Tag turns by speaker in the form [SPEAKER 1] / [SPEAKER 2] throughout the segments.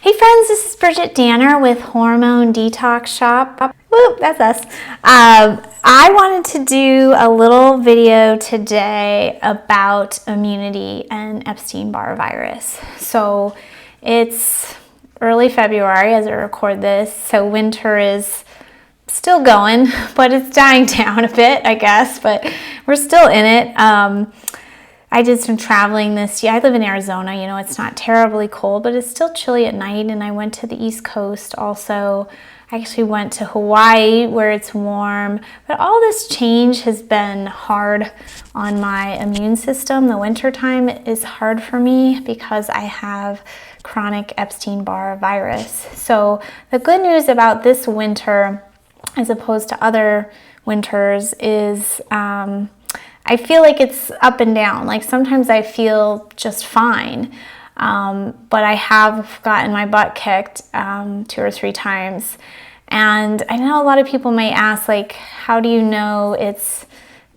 [SPEAKER 1] Hey friends, this is Bridgit Danner with Hormone Detox Shop. Whoop, that's us. I wanted to do a little video today about immunity and Epstein Barr virus. So it's early February as I record this, so winter is still going, but it's dying down a bit, I guess, but we're still in it. I did some traveling this year. I live in Arizona, you know, it's not terribly cold, but it's still chilly at night, and I went to the East Coast also. I actually went to Hawaii where it's warm, but all this change has been hard on my immune system. The winter time is hard for me because I have chronic Epstein Barr virus. So the good news about this winter, as opposed to other winters, is I feel like it's up and down. Like sometimes I feel just fine, but I have gotten my butt kicked 2 or 3 times. And I know a lot of people may ask, like, how do you know it's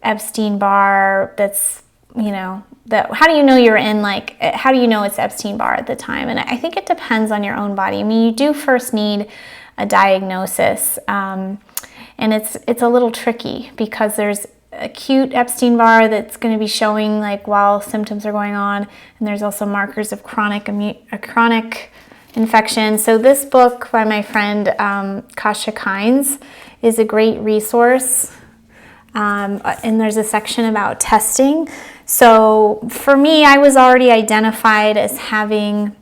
[SPEAKER 1] Epstein Barr? That's, you know, how do you know you're in, like, how do you know it's Epstein Barr at the time? And I think it depends on your own body. I mean, you do first need a diagnosis, and it's a little tricky because there's acute Epstein Barr that's going to be showing like while symptoms are going on, and there's also markers of chronic infection. So this book by my friend Kaisa Kines is a great resource, and there's a section about testing. So for me, I was already identified as having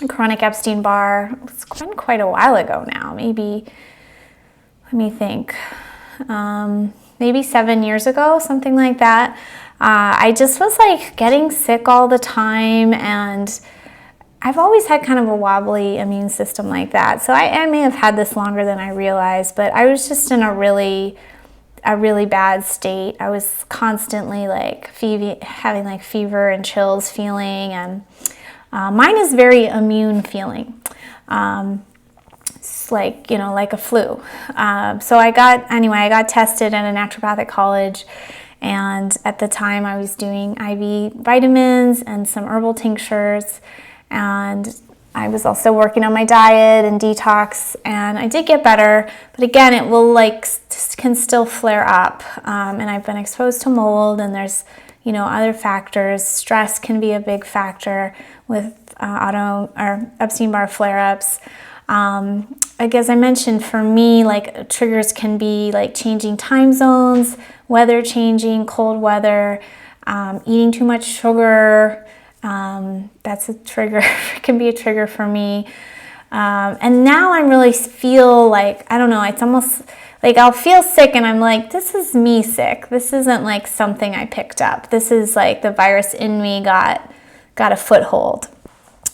[SPEAKER 1] chronic Epstein Barr. It's been quite a while ago now, maybe, let me think, maybe 7 years ago, something like that. I just was like getting sick all the time, and I've always had kind of a wobbly immune system like that. So I may have had this longer than I realized, but I was just in a really bad state. I was constantly like having like fever and chills feeling, and mine is very immune feeling. Like, you know, like a flu. So I got tested at a naturopathic college, and at the time I was doing IV vitamins and some herbal tinctures, and I was also working on my diet and detox, and I did get better, but again, it will can still flare up, and I've been exposed to mold, and there's, you know, other factors. Stress can be a big factor with Epstein Barr flare-ups. I guess I mentioned for me, like triggers can be like changing time zones, weather changing, cold weather, eating too much sugar. That's a trigger. It can be a trigger for me. And now I really feel like, I don't know, it's almost like I'll feel sick and I'm like, this is me sick. This isn't like something I picked up. This is like the virus in me got a foothold.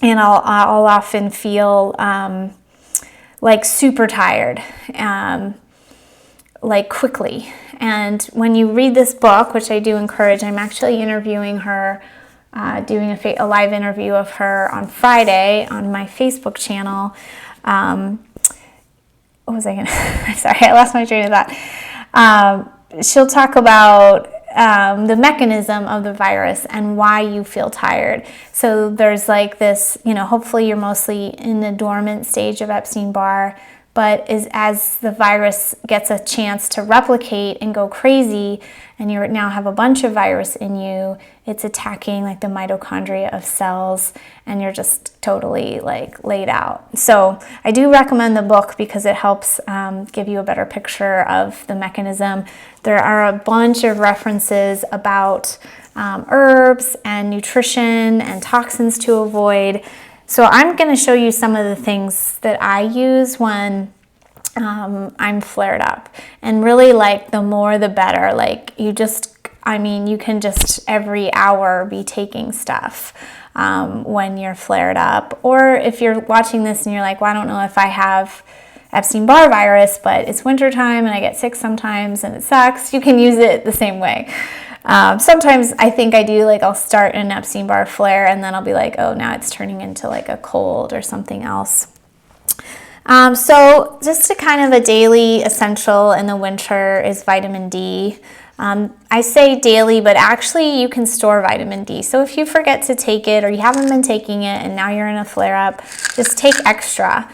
[SPEAKER 1] And I'll often feel like super tired, like quickly. And when you read this book, which I do encourage, I'm actually interviewing her, doing a live interview of her on Friday on my Facebook channel. What was I gonna? I'm sorry, I lost my train of thought. She'll talk about the mechanism of the virus and why you feel tired. So there's like this, you know, hopefully you're mostly in the dormant stage of Epstein Barr, but as the virus gets a chance to replicate and go crazy, and you now have a bunch of virus in you, it's attacking like the mitochondria of cells, and you're just totally like laid out. So I do recommend the book because it helps give you a better picture of the mechanism. There are a bunch of references about herbs and nutrition and toxins to avoid. So I'm going to show you some of the things that I use when I'm flared up. And really, like, the more the better. Like, you can just every hour be taking stuff when you're flared up. Or if you're watching this and you're like, well, I don't know if I have Epstein Barr virus, but it's wintertime and I get sick sometimes and it sucks, you can use it the same way. Sometimes I think I do, like I'll start an Epstein Barr flare and then I'll be like, oh, now it's turning into like a cold or something else. So just a kind of a daily essential in the winter is vitamin D. I say daily, but actually you can store vitamin D. So if you forget to take it or you haven't been taking it and now you're in a flare-up, just take extra.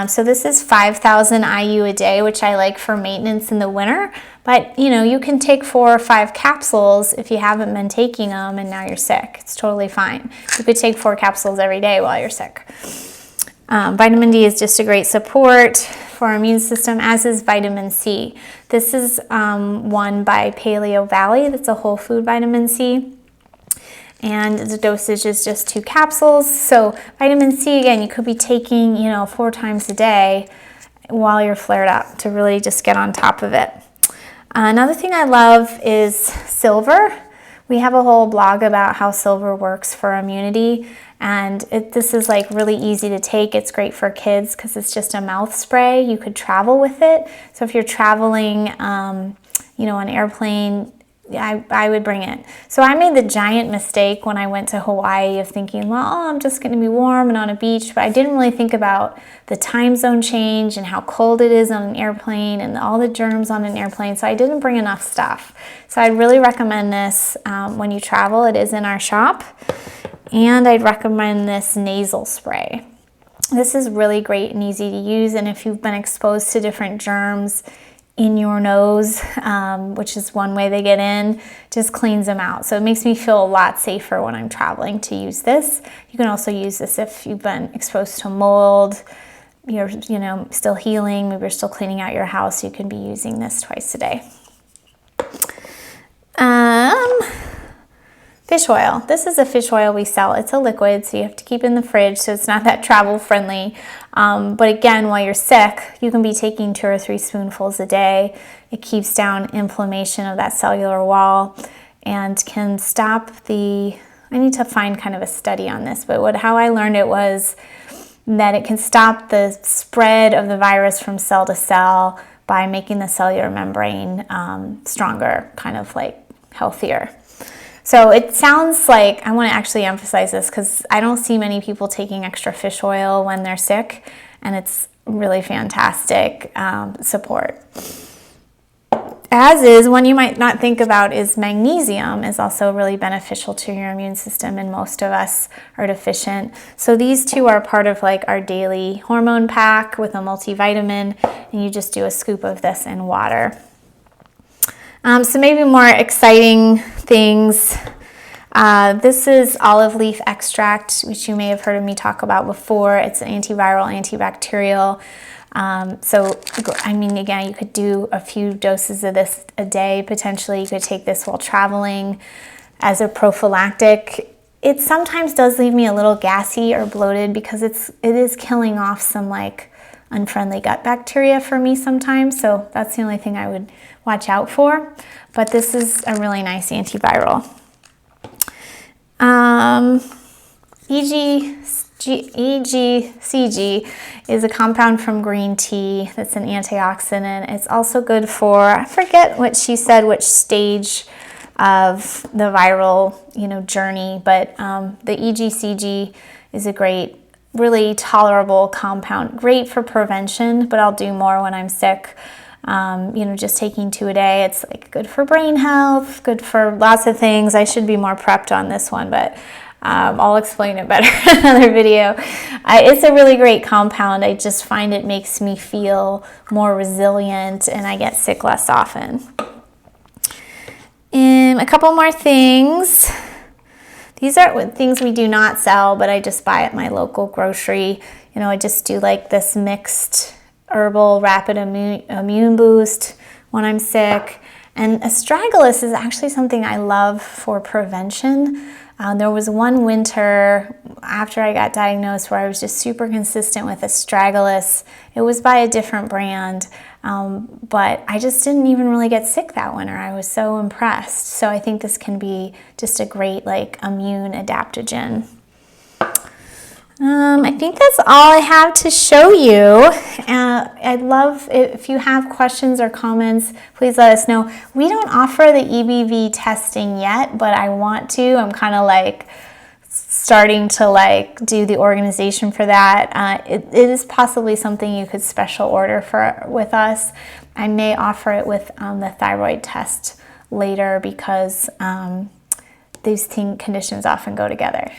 [SPEAKER 1] So this is 5,000 IU a day, which I like for maintenance in the winter. But you can take 4 or 5 capsules if you haven't been taking them and now you're sick. It's totally fine. You could take 4 capsules every day while you're sick. Vitamin D is just a great support for our immune system, as is vitamin C. This is one by Paleo Valley. That's a whole food vitamin C. And the dosage is just 2 capsules. So vitamin C, again, you could be taking, 4 times a day while you're flared up to really just get on top of it. Another thing I love is silver. We have a whole blog about how silver works for immunity. And this is like really easy to take. It's great for kids because it's just a mouth spray. You could travel with it. So if you're traveling, on an airplane, I would bring it. So I made the giant mistake when I went to Hawaii of thinking, well, I'm just going to be warm and on a beach. But I didn't really think about the time zone change and how cold it is on an airplane and all the germs on an airplane. So I didn't bring enough stuff. So I'd really recommend this when you travel. It is in our shop. And I'd recommend this nasal spray. This is really great and easy to use. And if you've been exposed to different germs in your nose, which is one way they get in, just cleans them out. So it makes me feel a lot safer when I'm traveling to use this. You can also use this if you've been exposed to mold, you're still healing, maybe you're still cleaning out your house. You can be using this twice a day. Fish oil. This is a fish oil we sell. It's a liquid, so you have to keep it in the fridge, so it's not that travel friendly. But again, while you're sick, you can be taking 2 or 3 spoonfuls a day. It keeps down inflammation of that cellular wall and can stop I need to find kind of a study on this, but how I learned it was that it can stop the spread of the virus from cell to cell by making the cellular membrane stronger, kind of like healthier. So it sounds like, I want to actually emphasize this because I don't see many people taking extra fish oil when they're sick, and it's really fantastic support. As is, one you might not think about is magnesium is also really beneficial to your immune system, and most of us are deficient. So these 2 are part of like our daily hormone pack with a multivitamin, and you just do a scoop of this in water. So maybe more exciting things. This is olive leaf extract, which you may have heard of me talk about before. It's an antiviral, antibacterial. Again, you could do a few doses of this a day. Potentially, you could take this while traveling as a prophylactic. It sometimes does leave me a little gassy or bloated because it is killing off some like unfriendly gut bacteria for me sometimes. So that's the only thing I would watch out for. But this is a really nice antiviral. EGCG is a compound from green tea that's an antioxidant. It's also good for, I forget what she said, which stage of the viral journey, but the EGCG is a great, really tolerable compound, great for prevention, but I'll do more when I'm sick. Just taking 2 a day, it's like good for brain health, good for lots of things. I should be more prepped on this one, but I'll explain it better in another video. It's a really great compound. I just find it makes me feel more resilient and I get sick less often. A couple more things. These are things we do not sell, but I just buy at my local grocery. I just do like this mixed herbal rapid immune boost when I'm sick. And astragalus is actually something I love for prevention. There was one winter after I got diagnosed where I was just super consistent with astragalus. It was by a different brand, but I just didn't even really get sick that winter. I was so impressed. So I think this can be just a great immune adaptogen. I think that's all I have to show you. I'd love if you have questions or comments, please let us know. We don't offer the EBV testing yet, but I want to. I'm kind of starting to do the organization for that. It is possibly something you could special order with us. I may offer it with the thyroid test later because these conditions often go together.